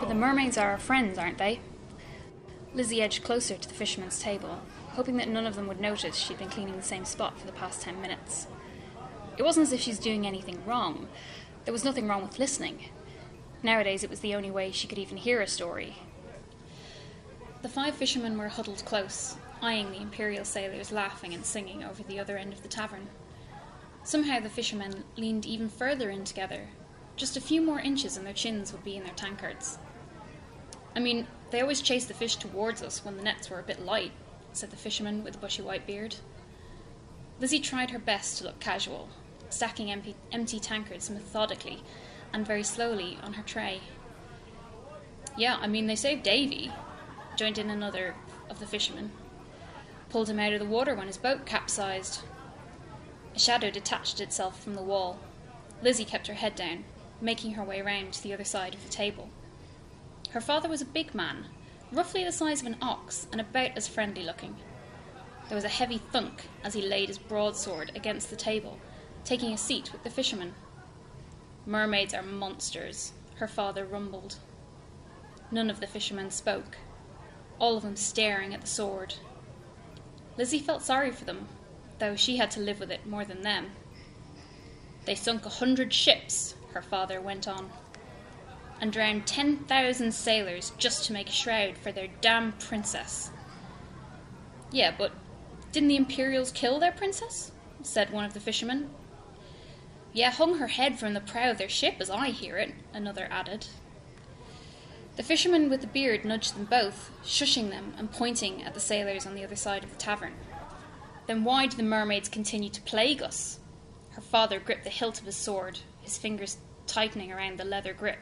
The mermaids are our friends, aren't they? Lizzie edged closer to the fisherman's table, hoping that none of them would notice she'd been cleaning the same spot for the past 10 minutes. It wasn't as if she's doing anything wrong. There was nothing wrong with listening. Nowadays it was the only way she could even hear a story. The 5 fishermen were huddled close, eyeing the imperial sailors laughing and singing over the other end of the tavern. Somehow the fishermen leaned even further in together. Just a few more inches and their chins would be in their tankards. I mean, they always chased the fish towards us when the nets were a bit light, said the fisherman with the bushy white beard. Lizzie tried her best to look casual, stacking empty tankards methodically and very slowly on her tray. Yeah, I mean, they saved Davy, joined in another of the fishermen. Pulled him out of the water when his boat capsized. A shadow detached itself from the wall. Lizzie kept her head down, making her way round to the other side of the table. Her father was a big man, roughly the size of an ox and about as friendly looking. There was a heavy thunk as he laid his broadsword against the table, taking a seat with the fisherman. Mermaids are monsters, her father rumbled. None of the fishermen spoke, all of them staring at the sword. Lizzie felt sorry for them, though she had to live with it more than them. They sunk 100 ships, her father went on, and drowned 10,000 sailors just to make a shroud for their damn princess. Yeah, but didn't the Imperials kill their princess? Said one of the fishermen. Yeah, hung her head from the prow of their ship as I hear it, another added. The fisherman with the beard nudged them both, shushing them and pointing at the sailors on the other side of the tavern. Then why do the mermaids continue to plague us? Her father gripped the hilt of his sword, his fingers tightening around the leather grip.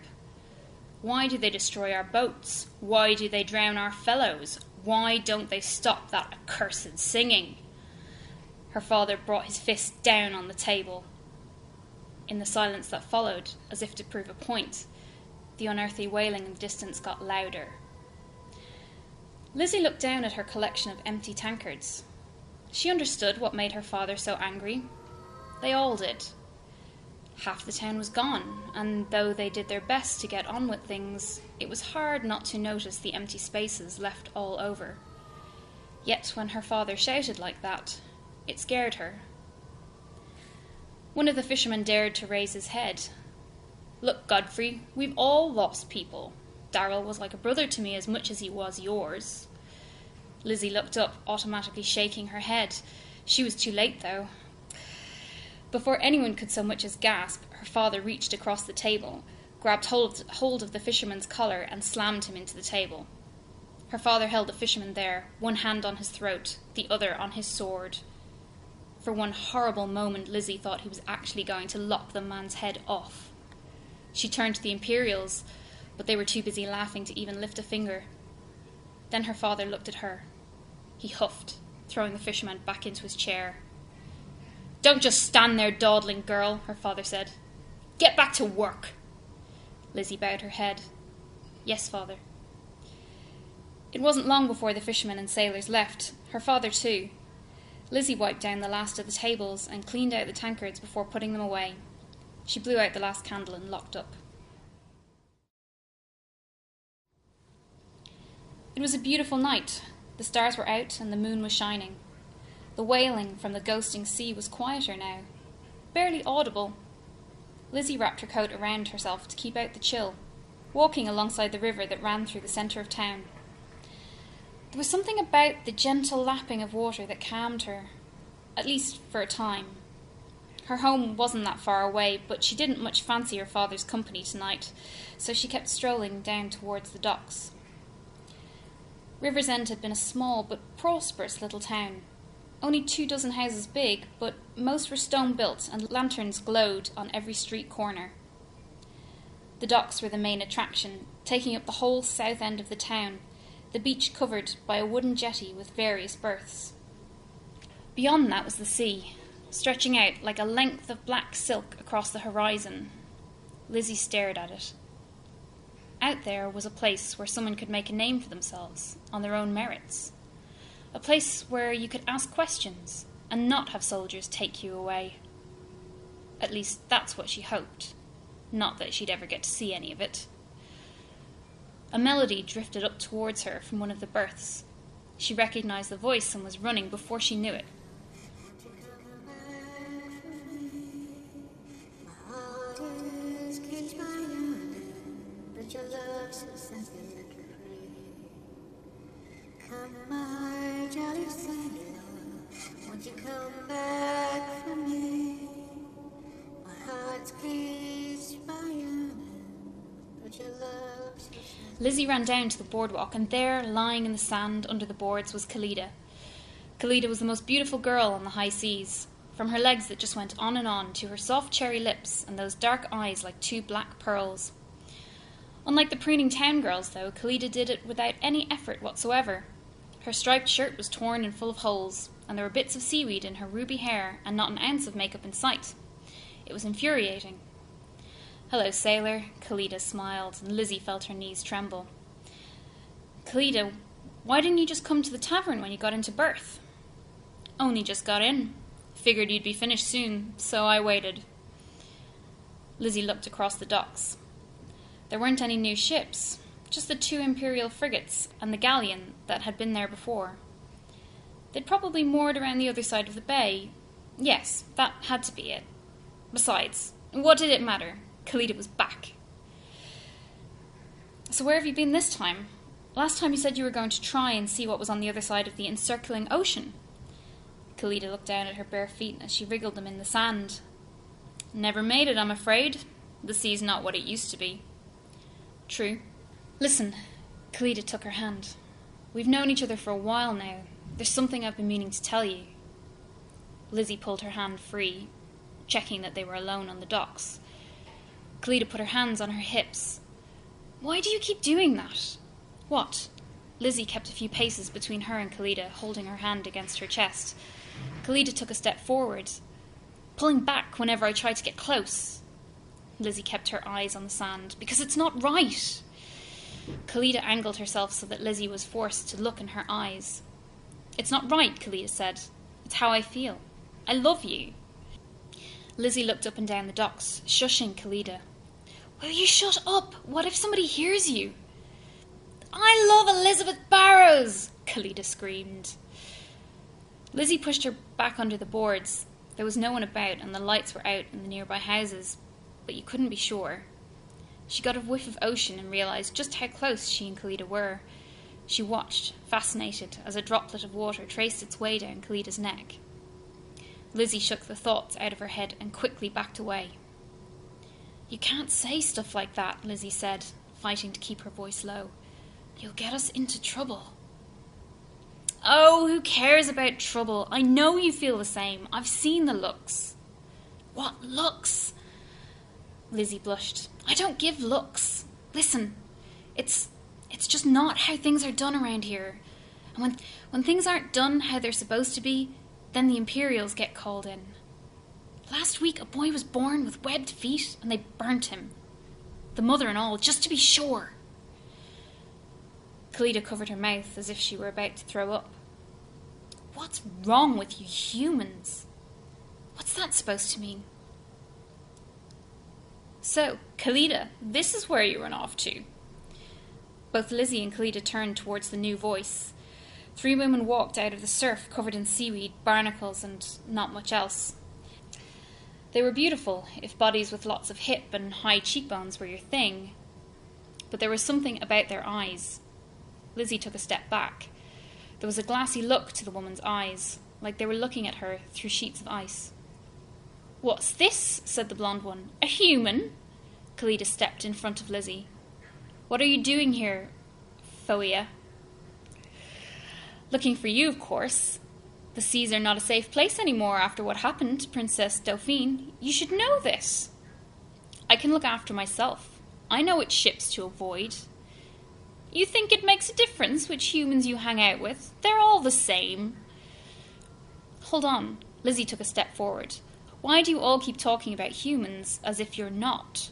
Why do they destroy our boats? Why do they drown our fellows? Why don't they stop that accursed singing? Her father brought his fist down on the table. In the silence that followed, as if to prove a point, the unearthly wailing in the distance got louder. Lizzie looked down at her collection of empty tankards. She understood what made her father so angry. They all did. Half the town was gone, and though they did their best to get on with things, it was hard not to notice the empty spaces left all over. Yet when her father shouted like that, it scared her. One of the fishermen dared to raise his head. Look, Godfrey, we've all lost people. Darrell was like a brother to me as much as he was yours. Lizzie looked up, automatically shaking her head. She was too late, though. Before anyone could so much as gasp, her father reached across the table, grabbed hold of the fisherman's collar and slammed him into the table. Her father held the fisherman there, one hand on his throat, the other on his sword. For one horrible moment, Lizzie thought he was actually going to lop the man's head off. She turned to the Imperials, but they were too busy laughing to even lift a finger. Then her father looked at her. He huffed, throwing the fisherman back into his chair. Don't just stand there dawdling, girl, her father said. Get back to work. Lizzie bowed her head. Yes, father. It wasn't long before the fishermen and sailors left, her father too. Lizzie wiped down the last of the tables and cleaned out the tankards before putting them away. She blew out the last candle and locked up. It was a beautiful night. The stars were out and the moon was shining. The wailing from the ghosting sea was quieter now, barely audible. Lizzie wrapped her coat around herself to keep out the chill, walking alongside the river that ran through the centre of town. There was something about the gentle lapping of water that calmed her, at least for a time. Her home wasn't that far away, but she didn't much fancy her father's company tonight, so she kept strolling down towards the docks. Riversend had been a small but prosperous little town. Only 24 houses big, but most were stone-built and lanterns glowed on every street corner. The docks were the main attraction, taking up the whole south end of the town, the beach covered by a wooden jetty with various berths. Beyond that was the sea, stretching out like a length of black silk across the horizon. Lizzie stared at it. Out there was a place where someone could make a name for themselves, on their own merits. A place where you could ask questions and not have soldiers take you away. At least that's what she hoped. Not that she'd ever get to see any of it. A melody drifted up towards her from one of the berths. She recognised the voice and was running before she knew it. Lizzie ran down to the boardwalk, and there, lying in the sand under the boards, was Khalida. Khalida was the most beautiful girl on the high seas, from her legs that just went on, to her soft cherry lips and those dark eyes like two black pearls. Unlike the preening town girls, though, Khalida did it without any effort whatsoever. Her striped shirt was torn and full of holes, and there were bits of seaweed in her ruby hair and not an ounce of makeup in sight. It was infuriating. "Hello, sailor," Khalida smiled, and Lizzie felt her knees tremble. "Khalida, why didn't you just come to the tavern when you got into berth?" "Only just got in. Figured you'd be finished soon, so I waited." Lizzie looked across the docks. There weren't any new ships, just the 2 Imperial frigates and the galleon that had been there before. They'd probably moored around the other side of the bay. Yes, that had to be it. Besides, what did it matter? Khalida was back. "So where have you been this time? Last time you said you were going to try and see what was on the other side of the encircling ocean." Khalida looked down at her bare feet as she wriggled them in the sand. "Never made it, I'm afraid. The sea's not what it used to be." "True. Listen," Khalida took her hand. "We've known each other for a while now. There's something I've been meaning to tell you." Lizzie pulled her hand free, checking that they were alone on the docks. Khalida put her hands on her hips. "Why do you keep doing that?" "What?" Lizzie kept a few paces between her and Khalida, holding her hand against her chest. Khalida took a step forward, pulling back whenever I tried to get close. Lizzie kept her eyes on the sand. "Because it's not right." Khalida angled herself so that Lizzie was forced to look in her eyes. "It's not right," Khalida said. "It's how I feel. I love you." Lizzie looked up and down the docks, shushing Khalida. "Will you shut up? What if somebody hears you?" "I love Elizabeth Barrows!" Khalida screamed. Lizzie pushed her back under the boards. There was no one about, and the lights were out in the nearby houses, but you couldn't be sure. She got a whiff of ocean and realised just how close she and Khalida were. She watched, fascinated, as a droplet of water traced its way down Khalida's neck. Lizzie shook the thoughts out of her head and quickly backed away. "You can't say stuff like that," Lizzie said, fighting to keep her voice low. "You'll get us into trouble." "Oh, who cares about trouble? I know you feel the same. I've seen the looks." "What looks?" Lizzie blushed. "I don't give looks. Listen, it's just not how things are done around here. And when things aren't done how they're supposed to be, then the Imperials get called in. Last week a boy was born with webbed feet and they burnt him. The mother and all, just to be sure." Khalida covered her mouth as if she were about to throw up. "What's wrong with you humans? What's that supposed to mean?" "So, Khalida, this is where you run off to." Both Lizzie and Khalida turned towards the new voice. 3 women walked out of the surf covered in seaweed, barnacles, and not much else. They were beautiful, if bodies with lots of hip and high cheekbones were your thing. But there was something about their eyes. Lizzie took a step back. There was a glassy look to the woman's eyes, like they were looking at her through sheets of ice. "What's this?" said the blonde one. "A human?" Khalida stepped in front of Lizzie. "What are you doing here, Foia?" "Looking for you, of course. The seas are not a safe place anymore after what happened to Princess Dauphine. You should know this." "I can look after myself. I know which ships to avoid." "You think it makes a difference which humans you hang out with? They're all the same." "Hold on." Lizzie took a step forward. "Why do you all keep talking about humans as if you're not?"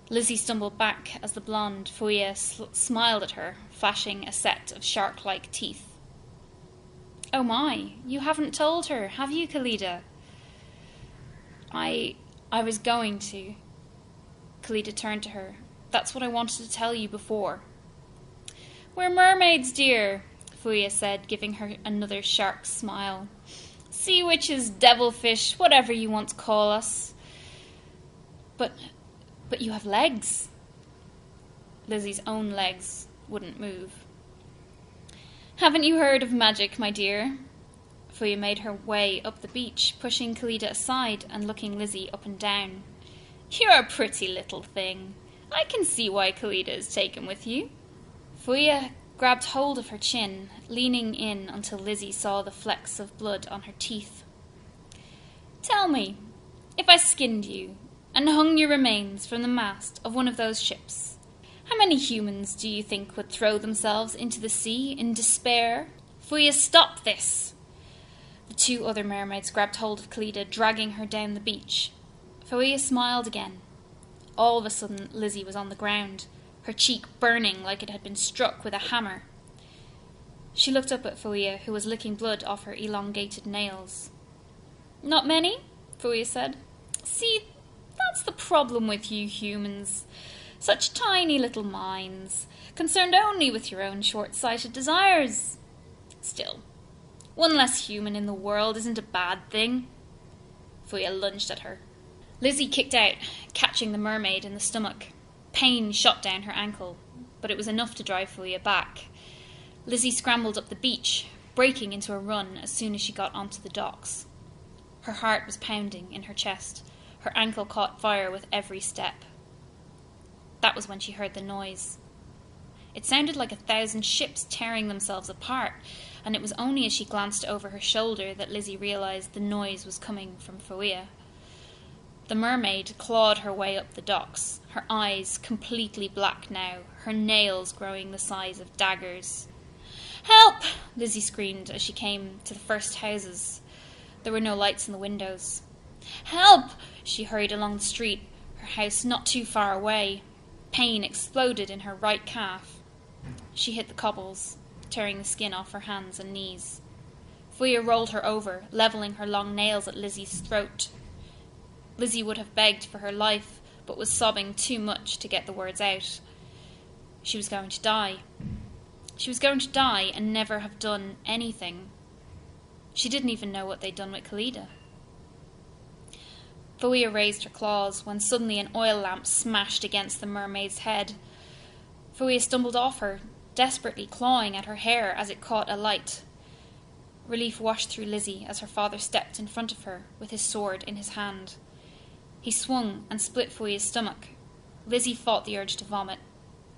Lizzie stumbled back as the blonde Foia smiled at her, flashing a set of shark-like teeth. "Oh my, you haven't told her, have you, Khalida?" I was going to." Khalida turned to her. That's what I wanted to tell you before." "We're mermaids, dear," Fuya said, giving her another sharp smile. "Sea witches, devilfish, whatever you want to call us." But you have legs." Lizzie's own legs wouldn't move. "Haven't you heard of magic, my dear?" Fuya made her way up the beach, pushing Khalida aside and looking Lizzie up and down. "You're a pretty little thing. I can see why Khalida is taken with you." Fuya grabbed hold of her chin, leaning in until Lizzie saw the flecks of blood on her teeth. "Tell me, if I skinned you and hung your remains from the mast of one of those ships, how many humans do you think would throw themselves into the sea in despair?" "Fuya, stop this!" The two other mermaids grabbed hold of Khalida, dragging her down the beach. Fuya smiled again. All of a sudden, Lizzie was on the ground, her cheek burning like it had been struck with a hammer. She looked up at Fuya, who was licking blood off her elongated nails. "Not many?" Fuya said. "See, that's the problem with you humans. Such tiny little minds, concerned only with your own short-sighted desires. Still, one less human in the world isn't a bad thing." Fuya lunged at her. Lizzie kicked out, catching the mermaid in the stomach. Pain shot down her ankle, but it was enough to drive Fuya back. Lizzie scrambled up the beach, breaking into a run as soon as she got onto the docks. Her heart was pounding in her chest. Her ankle caught fire with every step. That was when she heard the noise. It sounded like 1,000 ships tearing themselves apart, and it was only as she glanced over her shoulder that Lizzie realized the noise was coming from Fuya. The mermaid clawed her way up the docks, her eyes completely black now, her nails growing the size of daggers. "Help!" Lizzie screamed as she came to the first houses. There were no lights in the windows. "Help!" She hurried along the street, her house not too far away. Pain exploded in her right calf. She hit the cobbles, tearing the skin off her hands and knees. Fuya rolled her over, levelling her long nails at Lizzie's throat. Lizzie would have begged for her life, but was sobbing too much to get the words out. She was going to die. She was going to die and never have done anything. She didn't even know what they'd done with Khalida. Fuya raised her claws when suddenly an oil lamp smashed against the mermaid's head. Fuya stumbled off her, desperately clawing at her hair as it caught alight. Relief washed through Lizzie as her father stepped in front of her with his sword in his hand. He swung and split Fuya's stomach. Lizzie fought the urge to vomit.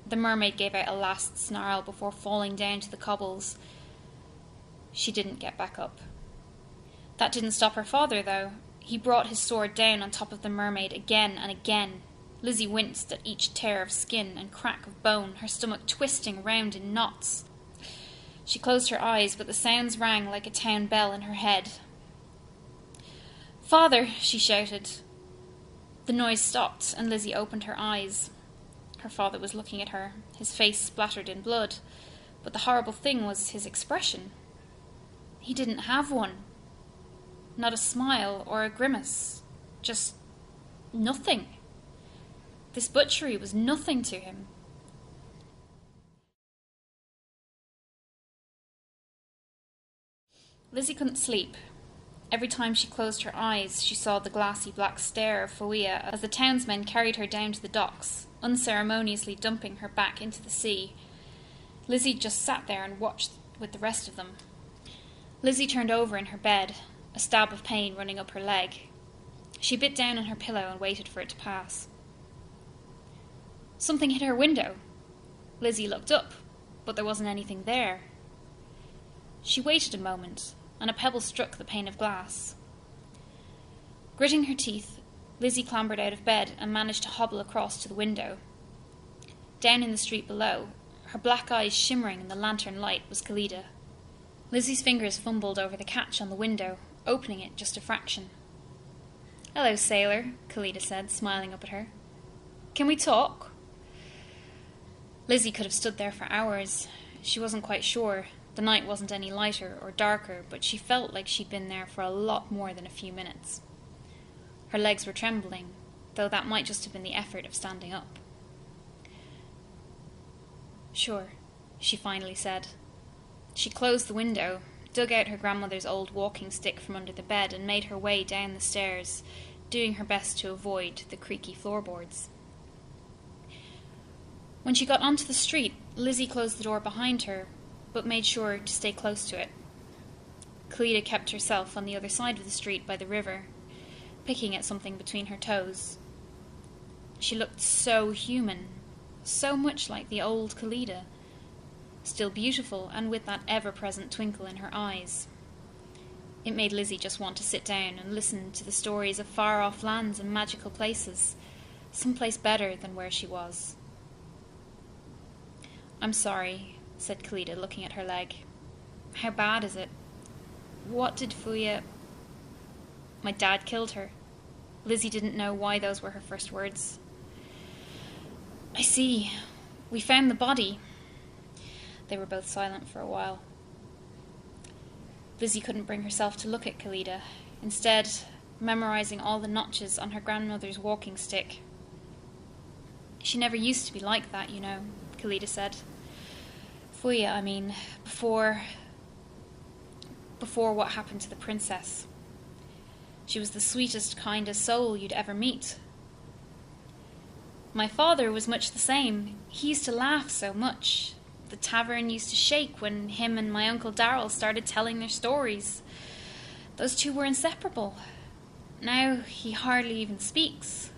The mermaid gave out a last snarl before falling down to the cobbles. She didn't get back up. That didn't stop her father, though. He brought his sword down on top of the mermaid again and again. Lizzie winced at each tear of skin and crack of bone, her stomach twisting round in knots. She closed her eyes, but the sounds rang like a town bell in her head. "Father!" she shouted. The noise stopped, and Lizzie opened her eyes. Her father was looking at her, his face splattered in blood, but the horrible thing was his expression. He didn't have one. Not a smile or a grimace. Just nothing. This butchery was nothing to him. Lizzie couldn't sleep. Every time she closed her eyes, she saw the glassy black stare of Fuya as the townsmen carried her down to the docks, unceremoniously dumping her back into the sea. Lizzie just sat there and watched with the rest of them. Lizzie turned over in her bed, a stab of pain running up her leg. She bit down on her pillow and waited for it to pass. Something hit her window. Lizzie looked up, but there wasn't anything there. She waited a moment, and a pebble struck the pane of glass. Gritting her teeth, Lizzie clambered out of bed and managed to hobble across to the window. Down in the street below, her black eyes shimmering in the lantern light, was Khalida. Lizzie's fingers fumbled over the catch on the window, opening it just a fraction. "Hello, sailor," Khalida said, smiling up at her. "Can we talk?" Lizzie could have stood there for hours. She wasn't quite sure. The night wasn't any lighter or darker, but she felt like she'd been there for a lot more than a few minutes. Her legs were trembling, though that might just have been the effort of standing up. Sure, she finally said. She closed the window, dug out her grandmother's old walking stick from under the bed, and made her way down the stairs, doing her best to avoid the creaky floorboards. When she got onto the street, Lizzie closed the door behind her, but made sure to stay close to it. Cleta kept herself on the other side of the street by the river, picking at something between her toes. She looked so human, so much like the old Cleta, still beautiful and with that ever-present twinkle in her eyes. It made Lizzie just want to sit down and listen to the stories of far-off lands and magical places, someplace better than where she was. "I'm sorry," said Cleta, looking at her leg. "How bad is it? What did Fuya—" "My dad killed her." Lizzie didn't know why those were her first words. "I see. We found the body." They were both silent for a while. Lizzie couldn't bring herself to look at Cleta, instead memorizing all the notches on her grandmother's walking stick. "She never used to be like that, you know," Cleta said. "Fuya, I mean, before what happened to the princess. She was the sweetest, kindest soul you'd ever meet. My father was much the same. He used to laugh so much. The tavern used to shake when him and my Uncle Darrell started telling their stories. Those two were inseparable. Now he hardly even speaks."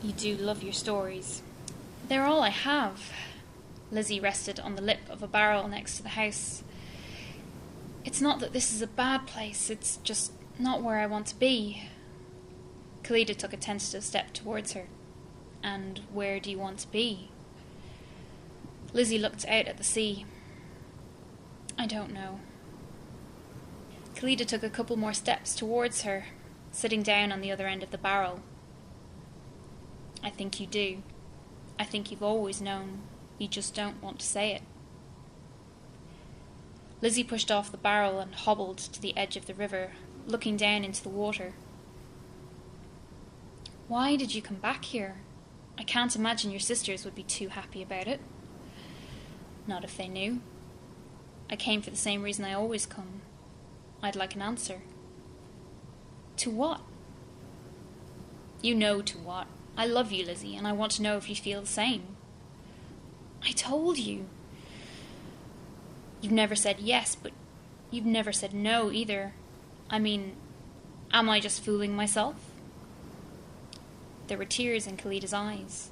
"You do love your stories." "They're all I have." Lizzie rested on the lip of a barrel next to the house. "It's not that this is a bad place, it's just not where I want to be." Cleta took a tentative step towards her. "And where do you want to be?" Lizzie looked out at the sea. "I don't know." Cleta took a couple more steps towards her, sitting down on the other end of the barrel. "I think you do. I think you've always known. You just don't want to say it." Lizzie pushed off the barrel and hobbled to the edge of the river, looking down into the water. "Why did you come back here? I can't imagine your sisters would be too happy about it." "Not if they knew. I came for the same reason I always come. I'd like an answer." "To what?" "You know to what. I love you, Lizzie, and I want to know if you feel the same." "I told you." "You've never said yes, but you've never said no either. I mean, am I just fooling myself?" There were tears in Cleta's eyes.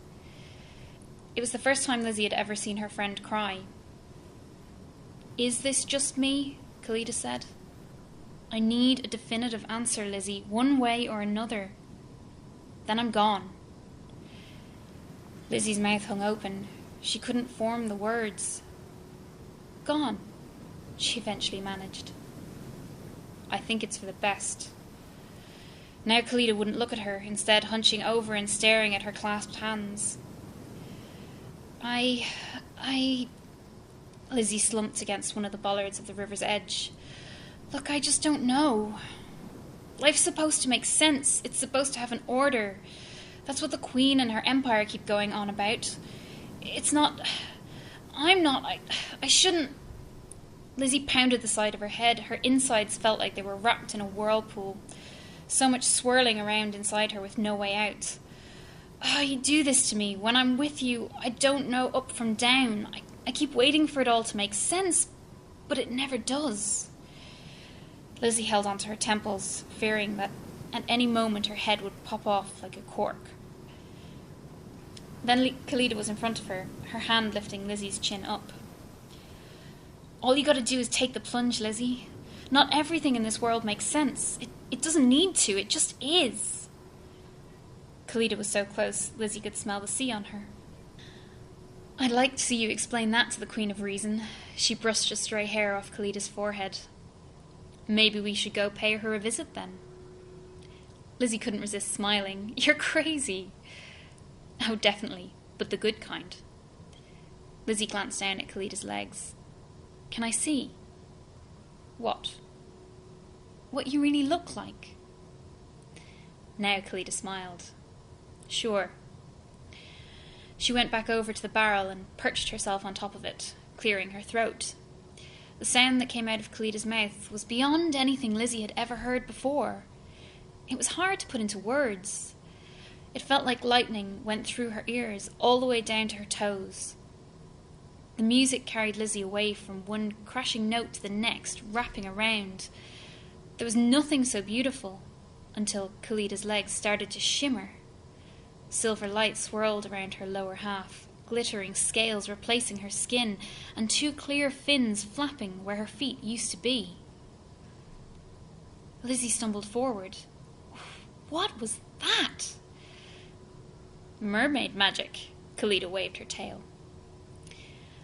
It was the first time Lizzie had ever seen her friend cry. "Is this just me?" Cleta said. "I need a definitive answer, Lizzie, one way or another. Then I'm gone." Lizzie's mouth hung open. She couldn't form the words. "Gone," she eventually managed. "I think it's for the best." Now Cleta wouldn't look at her, instead hunching over and staring at her clasped hands. I... Lizzie slumped against one of the bollards of the river's edge. "Look, I just don't know. Life's supposed to make sense. It's supposed to have an order. That's what the Queen and her empire keep going on about. It's not... I shouldn't..." Lizzie pounded the side of her head. Her insides felt like they were wrapped in a whirlpool. So much swirling around inside her with no way out. "Oh, you do this to me. When I'm with you, I don't know up from down. I keep waiting for it all to make sense, but it never does." Lizzie held onto her temples, fearing that at any moment her head would pop off like a cork. Then Cleta was in front of her, her hand lifting Lizzie's chin up. "All you gotta do is take the plunge, Lizzie. Not everything in this world makes sense. It doesn't need to, it just is." Cleta was so close, Lizzie could smell the sea on her. "I'd like to see you explain that to the Queen of Reason." She brushed a stray hair off Cleta's forehead. "Maybe we should go pay her a visit then." Lizzie couldn't resist smiling. "You're crazy." "Oh, definitely, but the good kind." Lizzie glanced down at Cleta's legs. "Can I see?" "What?" "What you really look like." Now Cleta smiled. "Sure." She went back over to the barrel and perched herself on top of it, clearing her throat. The sound that came out of Kalita's mouth was beyond anything Lizzie had ever heard before. It was hard to put into words. It felt like lightning went through her ears all the way down to her toes. The music carried Lizzie away from one crashing note to the next, wrapping around. There was nothing so beautiful until Kalita's legs started to shimmer. Silver light swirled around her lower half, glittering scales replacing her skin, and two clear fins flapping where her feet used to be. Lizzie stumbled forward. What was that? Mermaid magic, Kalita waved her tail.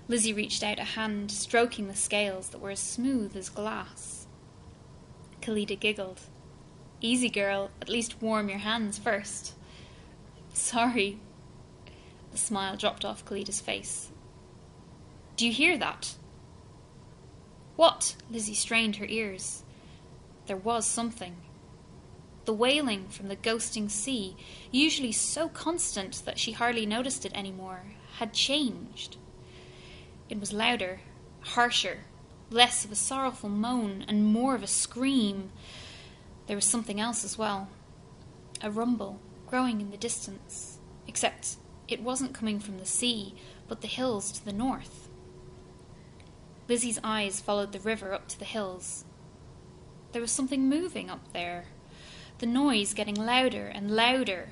Lizzie reached out a hand, stroking the scales that were as smooth as glass. Kalita giggled. Easy, girl, at least warm your hands first. Sorry. The smile dropped off Kalita's face. Do you hear that? What? Lizzie strained her ears. There was something. The wailing from the ghosting sea, usually so constant that she hardly noticed it anymore, had changed. It was louder, harsher, less of a sorrowful moan and more of a scream. There was something else as well. A rumble, growing in the distance, except it wasn't coming from the sea, but the hills to the north. Lizzie's eyes followed the river up to the hills. There was something moving up there, the noise getting louder and louder.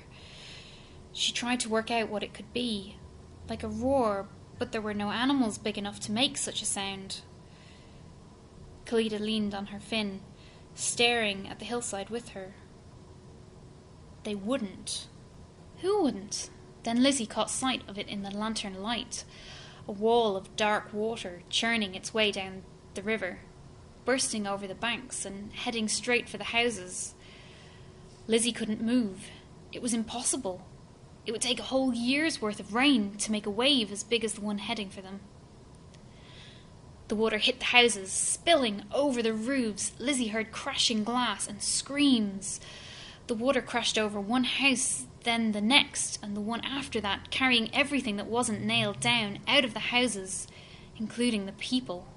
She tried to work out what it could be, like a roar, but there were no animals big enough to make such a sound. Kalita leaned on her fin, staring at the hillside with her. They wouldn't. Who wouldn't? Then Lizzie caught sight of it in the lantern light, a wall of dark water churning its way down the river, bursting over the banks and heading straight for the houses. Lizzie couldn't move. It was impossible. It would take a whole year's worth of rain to make a wave as big as the one heading for them. The water hit the houses, spilling over the roofs. Lizzie heard crashing glass and screams. The water crashed over one house, then the next, and the one after that, carrying everything that wasn't nailed down out of the houses, including the people.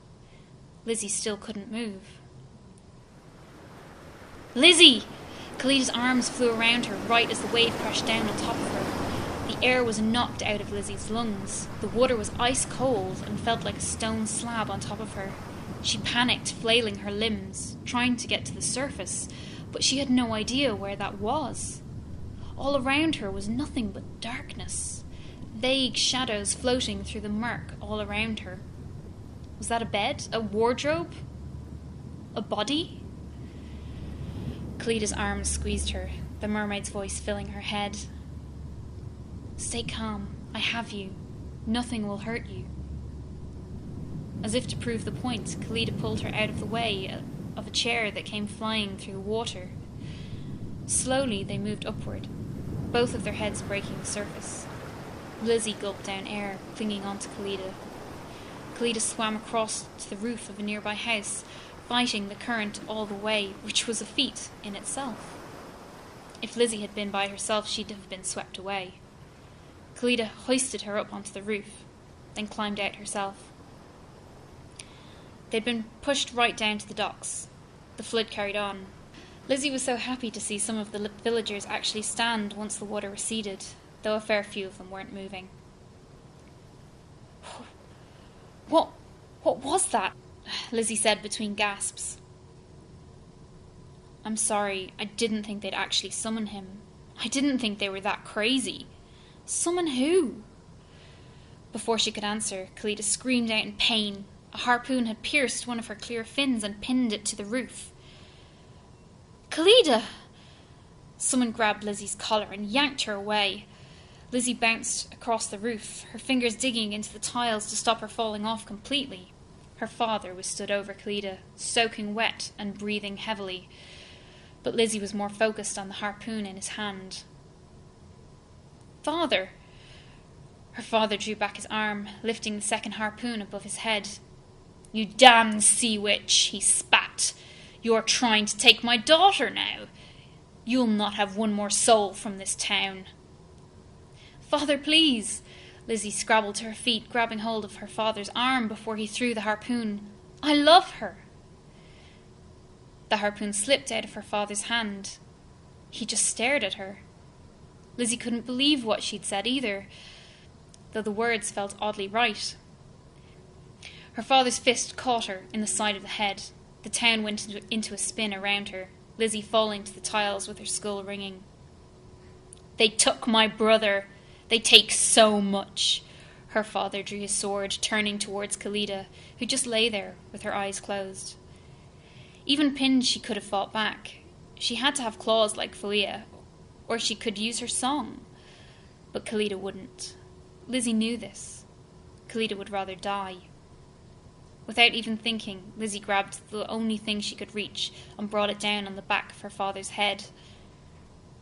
Lizzie still couldn't move. Lizzie! Kalita's arms flew around her right as the wave crashed down on top of her. The air was knocked out of Lizzie's lungs. The water was ice cold and felt like a stone slab on top of her. She panicked, flailing her limbs, trying to get to the surface, but she had no idea where that was. All around her was nothing but darkness, vague shadows floating through the murk all around her. Was that a bed? A wardrobe? A body? Kalita's arms squeezed her, the mermaid's voice filling her head. Stay calm. I have you. Nothing will hurt you. As if to prove the point, Kalita pulled her out of the way of a chair that came flying through the water. Slowly they moved upward, both of their heads breaking the surface. Lizzie gulped down air, clinging onto Kalita. Kalita swam across to the roof of a nearby house, fighting the current all the way, which was a feat in itself. If Lizzie had been by herself, she'd have been swept away. Kalita hoisted her up onto the roof, then climbed out herself. They'd been pushed right down to the docks. The flood carried on. Lizzie was so happy to see some of the villagers actually stand once the water receded, though a fair few of them weren't moving. What was that? Lizzie said between gasps. I'm sorry, I didn't think they'd actually summon him. I didn't think they were that crazy. Summon who? Before she could answer, Kalita screamed out in pain. A harpoon had pierced one of her clear fins and pinned it to the roof. Kalita! Someone grabbed Lizzie's collar and yanked her away. Lizzie bounced across the roof, her fingers digging into the tiles to stop her falling off completely. Her father was stood over Kalita, soaking wet and breathing heavily, but Lizzie was more focused on the harpoon in his hand. Father! Her father drew back his arm, lifting the second harpoon above his head. You damned sea witch, he spat. You're trying to take my daughter now. You'll not have one more soul from this town. Father, please! Lizzie scrabbled to her feet, grabbing hold of her father's arm before he threw the harpoon. "I love her!" The harpoon slipped out of her father's hand. He just stared at her. Lizzie couldn't believe what she'd said either, though the words felt oddly right. Her father's fist caught her in the side of the head. The town went into a spin around her, Lizzie falling to the tiles with her skull ringing. "They took my brother. They take so much." Her father drew his sword, turning towards Khalida, who just lay there with her eyes closed. Even pinned, she could have fought back. She had to have claws like Falia, or she could use her song. But Khalida wouldn't. Lizzie knew this. Khalida would rather die. Without even thinking, Lizzie grabbed the only thing she could reach and brought it down on the back of her father's head.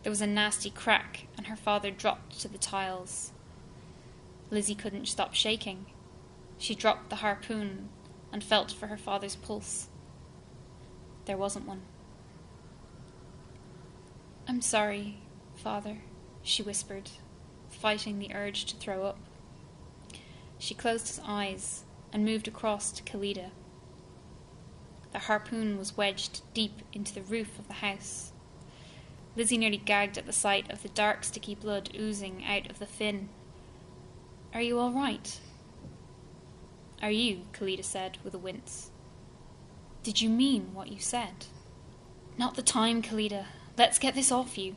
There was a nasty crack, and her father dropped to the tiles. Lizzie couldn't stop shaking. She dropped the harpoon and felt for her father's pulse. There wasn't one. "I'm sorry, Father," she whispered, fighting the urge to throw up. She closed his eyes and moved across to Khalida. The harpoon was wedged deep into the roof of the house. Lizzie nearly gagged at the sight of the dark, sticky blood oozing out of the fin. "Are you all right?" "Are you?" Khalida said with a wince. "Did you mean what you said?" "Not the time, Khalida. Let's get this off you."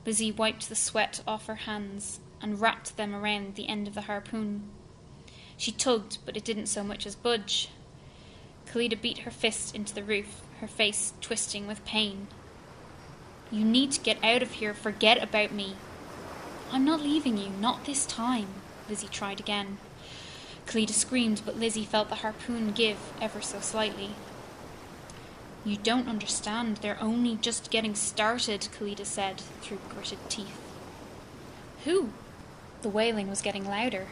Lizzie wiped the sweat off her hands and wrapped them around the end of the harpoon. She tugged, but it didn't so much as budge. Khalida beat her fist into the roof, her face twisting with pain. "You need to get out of here. Forget about me." "I'm not leaving you, not this time." Lizzie tried again. Khalida screamed, but Lizzie felt the harpoon give ever so slightly. "You don't understand. They're only just getting started," Khalida said through gritted teeth. "Who?" The wailing was getting louder.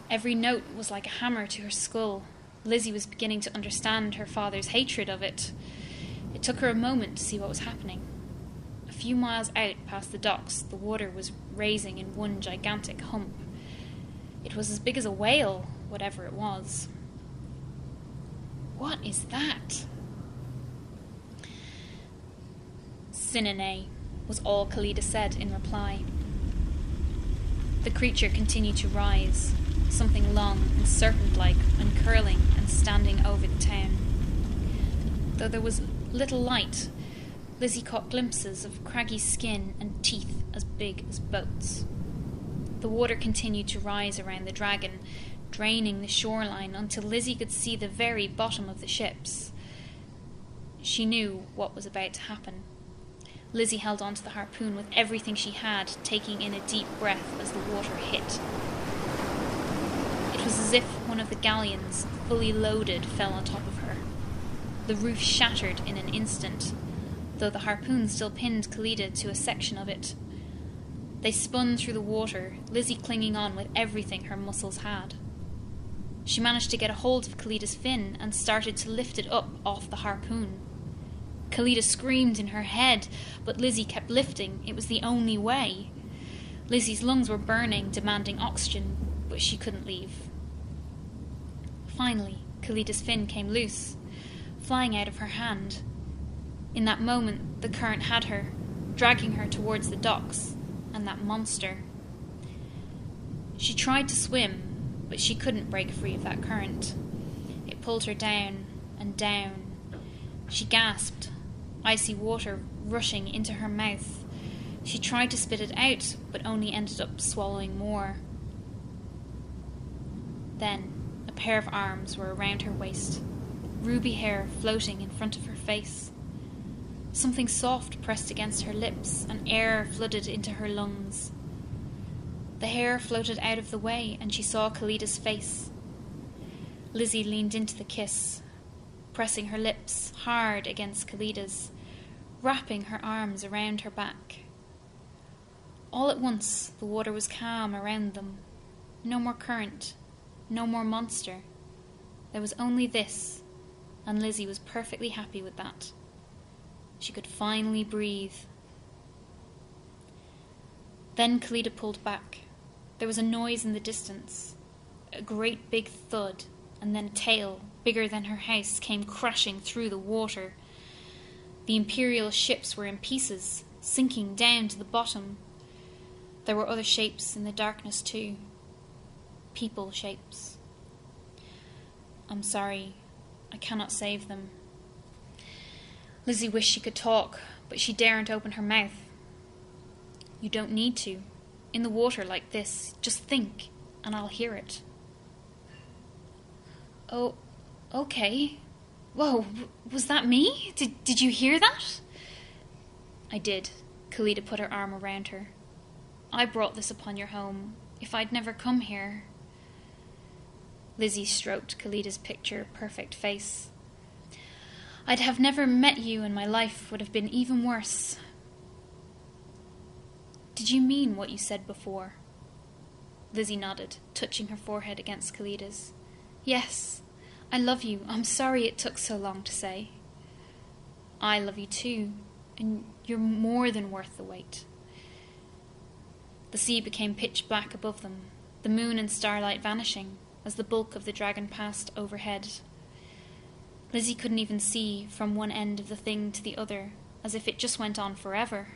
Every note was like a hammer to her skull. Lizzie was beginning to understand her father's hatred of it. It took her a moment to see what was happening. A few miles out past the docks, the water was raising in one gigantic hump. It was as big as a whale, whatever it was. "What is that?" "Sinane," was all Khalida said in reply. The creature continued to rise, something long and serpent-like, uncurling and standing over the town. Though there was little light, Lizzie caught glimpses of craggy skin and teeth as big as boats. The water continued to rise around the dragon, draining the shoreline until Lizzie could see the very bottom of the ships. She knew what was about to happen. Lizzie held onto the harpoon with everything she had, taking in a deep breath as the water hit. It was as if one of the galleons, fully loaded, fell on top of her. The roof shattered in an instant, though the harpoon still pinned Khalida to a section of it. They spun through the water, Lizzie clinging on with everything her muscles had. She managed to get a hold of Khalida's fin and started to lift it up off the harpoon. Khalida screamed in her head, but Lizzie kept lifting. It was the only way. Lizzie's lungs were burning, demanding oxygen, but she couldn't leave. Finally, Khalida's fin came loose, flying out of her hand. In that moment, the current had her, dragging her towards the docks and that monster. She tried to swim, but she couldn't break free of that current. It pulled her down and down. She gasped, icy water rushing into her mouth. She tried to spit it out, but only ended up swallowing more. Then, a pair of arms were around her waist, ruby hair floating in front of her face. Something soft pressed against her lips, and air flooded into her lungs. The hair floated out of the way, and she saw Khalida's face. Lizzie leaned into the kiss, pressing her lips hard against Khalida's, wrapping her arms around her back. All at once, the water was calm around them. No more current, no more monster. There was only this, and Lizzie was perfectly happy with that. She could finally breathe. Then Khalida pulled back. There was a noise in the distance, a great big thud, and then a tail, bigger than her house, came crashing through the water. The Imperial ships were in pieces, sinking down to the bottom. There were other shapes in the darkness too. People shapes. I'm sorry, I cannot save them. Lizzie wished she could talk, but she daren't open her mouth. You don't need to. In the water like this, just think, and I'll hear it. Oh, okay. Whoa, was that me? Did you hear that? I did. Khalida put her arm around her. I brought this upon your home. If I'd never come here... Lizzie stroked Khalida's picture-perfect face. I'd have never met you and my life would have been even worse. Did you mean what you said before? Lizzie nodded, touching her forehead against Khalida's. Yes, I love you. I'm sorry it took so long to say. I love you too, and you're more than worth the wait. The sea became pitch black above them, the moon and starlight vanishing as the bulk of the dragon passed overhead. Lizzie couldn't even see from one end of the thing to the other, as if it just went on forever.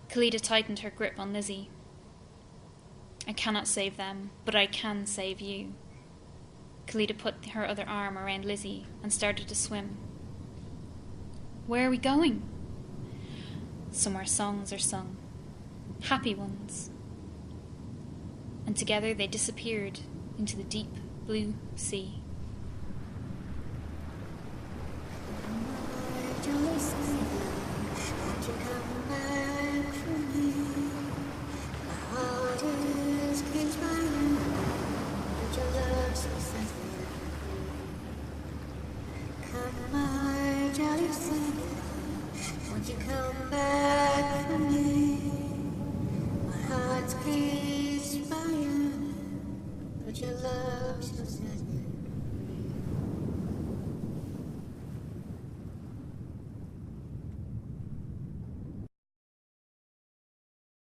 Khalida tightened her grip on Lizzie. I cannot save them, but I can save you. Khalida put her other arm around Lizzie and started to swim. Where are we going? Somewhere songs are sung. Happy ones. And together they disappeared into the deep blue sea. Joynson.